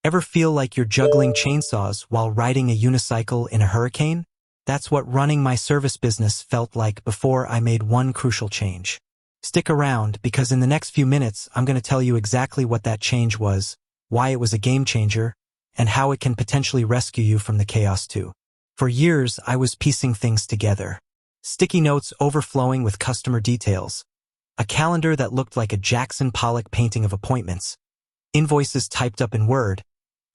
Ever feel like you're juggling chainsaws while riding a unicycle in a hurricane? That's what running my service business felt like before I made one crucial change. Stick around, because in the next few minutes I'm going to tell you exactly what that change was, why it was a game changer, and how it can potentially rescue you from the chaos too. For years, I was piecing things together. Sticky notes overflowing with customer details, a calendar that looked like a Jackson Pollock painting of appointments, invoices typed up in Word,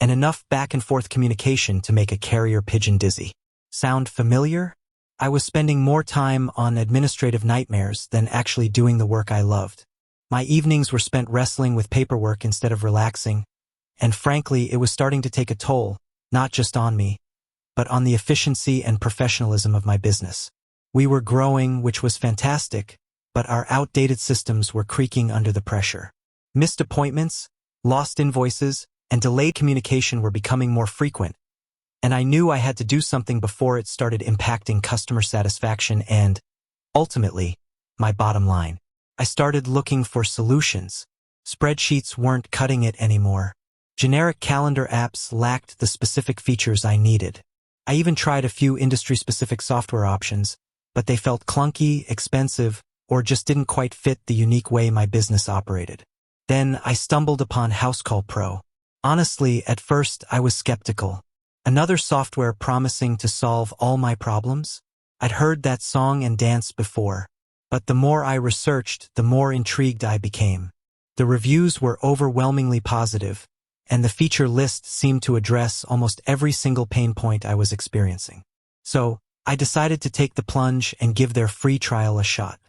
and enough back-and-forth communication to make a carrier pigeon dizzy. Sound familiar? I was spending more time on administrative nightmares than actually doing the work I loved. My evenings were spent wrestling with paperwork instead of relaxing, and frankly, it was starting to take a toll, not just on me, but on the efficiency and professionalism of my business. We were growing, which was fantastic, but our outdated systems were creaking under the pressure. Missed appointments, lost invoices, and delayed communication were becoming more frequent, and I knew I had to do something before it started impacting customer satisfaction and, ultimately, my bottom line. I started looking for solutions. Spreadsheets weren't cutting it anymore. Generic calendar apps lacked the specific features I needed. I even tried a few industry-specific software options, but they felt clunky, expensive, or just didn't quite fit the unique way my business operated. Then I stumbled upon Housecall Pro. Honestly, at first I was skeptical. Another software promising to solve all my problems? I'd heard that song and dance before, but the more I researched, the more intrigued I became. The reviews were overwhelmingly positive, and the feature list seemed to address almost every single pain point I was experiencing. So, I decided to take the plunge and give their free trial a shot.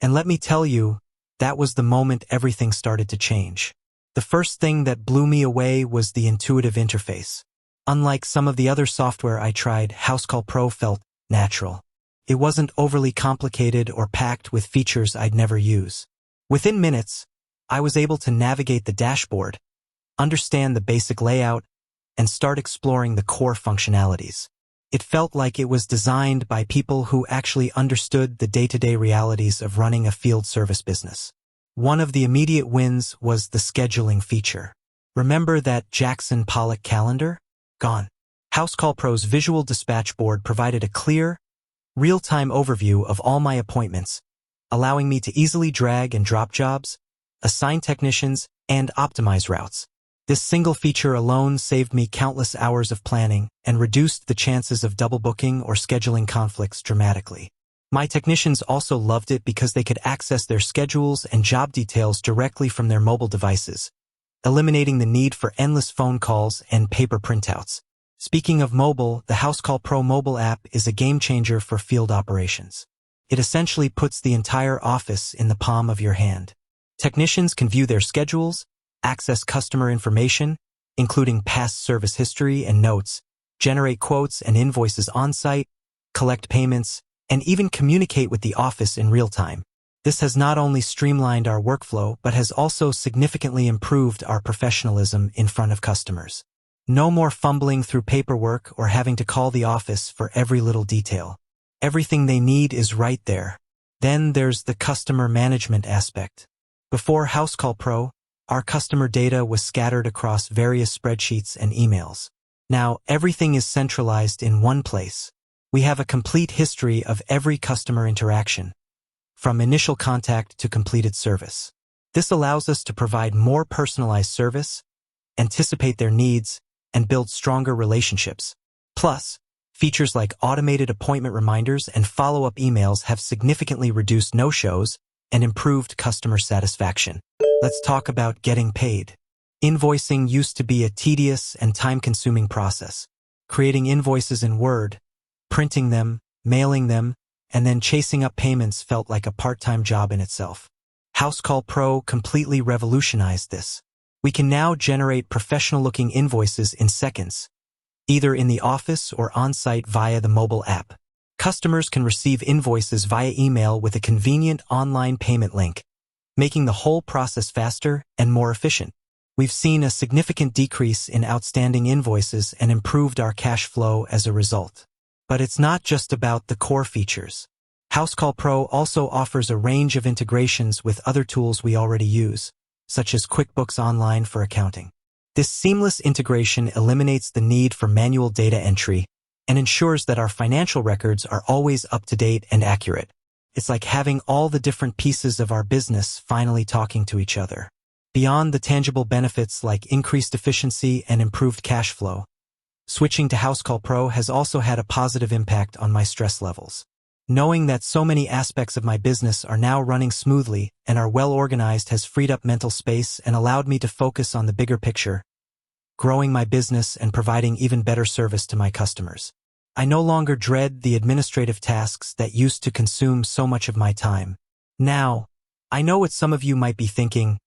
And let me tell you, that was the moment everything started to change. The first thing that blew me away was the intuitive interface. Unlike some of the other software I tried, Housecall Pro felt natural. It wasn't overly complicated or packed with features I'd never use. Within minutes, I was able to navigate the dashboard, understand the basic layout, and start exploring the core functionalities. It felt like it was designed by people who actually understood the day-to-day realities of running a field service business. One of the immediate wins was the scheduling feature. Remember that Jackson Pollock calendar? Gone. Housecall Pro's visual dispatch board provided a clear, real-time overview of all my appointments, allowing me to easily drag and drop jobs, assign technicians, and optimize routes. This single feature alone saved me countless hours of planning and reduced the chances of double booking or scheduling conflicts dramatically. My technicians also loved it because they could access their schedules and job details directly from their mobile devices, eliminating the need for endless phone calls and paper printouts. Speaking of mobile, the Housecall Pro mobile app is a game changer for field operations. It essentially puts the entire office in the palm of your hand. Technicians can view their schedules, access customer information, including past service history and notes, generate quotes and invoices on-site, collect payments, and even communicate with the office in real time. This has not only streamlined our workflow, but has also significantly improved our professionalism in front of customers. No more fumbling through paperwork or having to call the office for every little detail. Everything they need is right there. Then there's the customer management aspect. Before Housecall Pro, our customer data was scattered across various spreadsheets and emails. Now, everything is centralized in one place. We have a complete history of every customer interaction, from initial contact to completed service. This allows us to provide more personalized service, anticipate their needs, and build stronger relationships. Plus, features like automated appointment reminders and follow-up emails have significantly reduced no-shows and improved customer satisfaction. Let's talk about getting paid. Invoicing used to be a tedious and time-consuming process. Creating invoices in Word, printing them, mailing them, and then chasing up payments felt like a part-time job in itself. Housecall Pro completely revolutionized this. We can now generate professional-looking invoices in seconds, either in the office or on-site via the mobile app. Customers can receive invoices via email with a convenient online payment link, making the whole process faster and more efficient. We've seen a significant decrease in outstanding invoices and improved our cash flow as a result. But it's not just about the core features. Housecall Pro also offers a range of integrations with other tools we already use, such as QuickBooks Online for accounting. This seamless integration eliminates the need for manual data entry and ensures that our financial records are always up to date and accurate. It's like having all the different pieces of our business finally talking to each other. Beyond the tangible benefits like increased efficiency and improved cash flow, switching to Housecall Pro has also had a positive impact on my stress levels. Knowing that so many aspects of my business are now running smoothly and are well organized has freed up mental space and allowed me to focus on the bigger picture, growing my business and providing even better service to my customers. I no longer dread the administrative tasks that used to consume so much of my time. Now, I know what some of you might be thinking.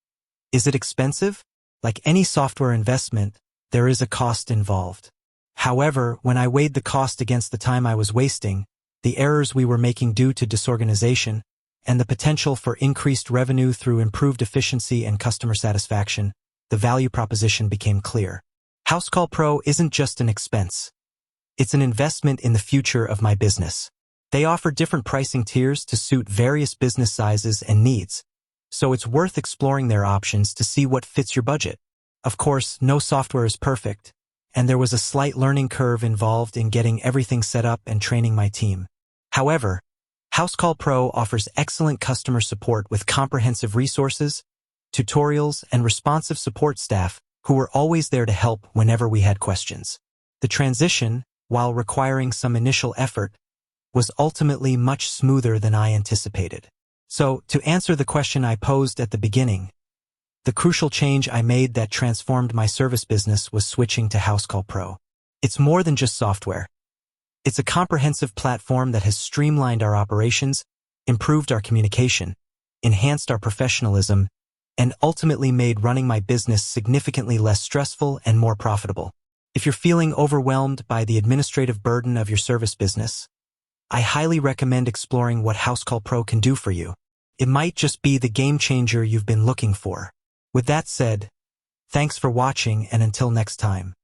Is it expensive? Like any software investment, there is a cost involved. However, when I weighed the cost against the time I was wasting, the errors we were making due to disorganization, and the potential for increased revenue through improved efficiency and customer satisfaction, the value proposition became clear. Housecall Pro isn't just an expense. It's an investment in the future of my business. They offer different pricing tiers to suit various business sizes and needs, so it's worth exploring their options to see what fits your budget. Of course, no software is perfect, and there was a slight learning curve involved in getting everything set up and training my team. However, Housecall Pro offers excellent customer support with comprehensive resources, tutorials, and responsive support staff who were always there to help whenever we had questions. The transition, while requiring some initial effort, was ultimately much smoother than I anticipated. So, to answer the question I posed at the beginning, the crucial change I made that transformed my service business was switching to Housecall Pro. It's more than just software. It's a comprehensive platform that has streamlined our operations, improved our communication, enhanced our professionalism, and ultimately made running my business significantly less stressful and more profitable. If you're feeling overwhelmed by the administrative burden of your service business, I highly recommend exploring what Housecall Pro can do for you. It might just be the game changer you've been looking for. With that said, thanks for watching, and until next time.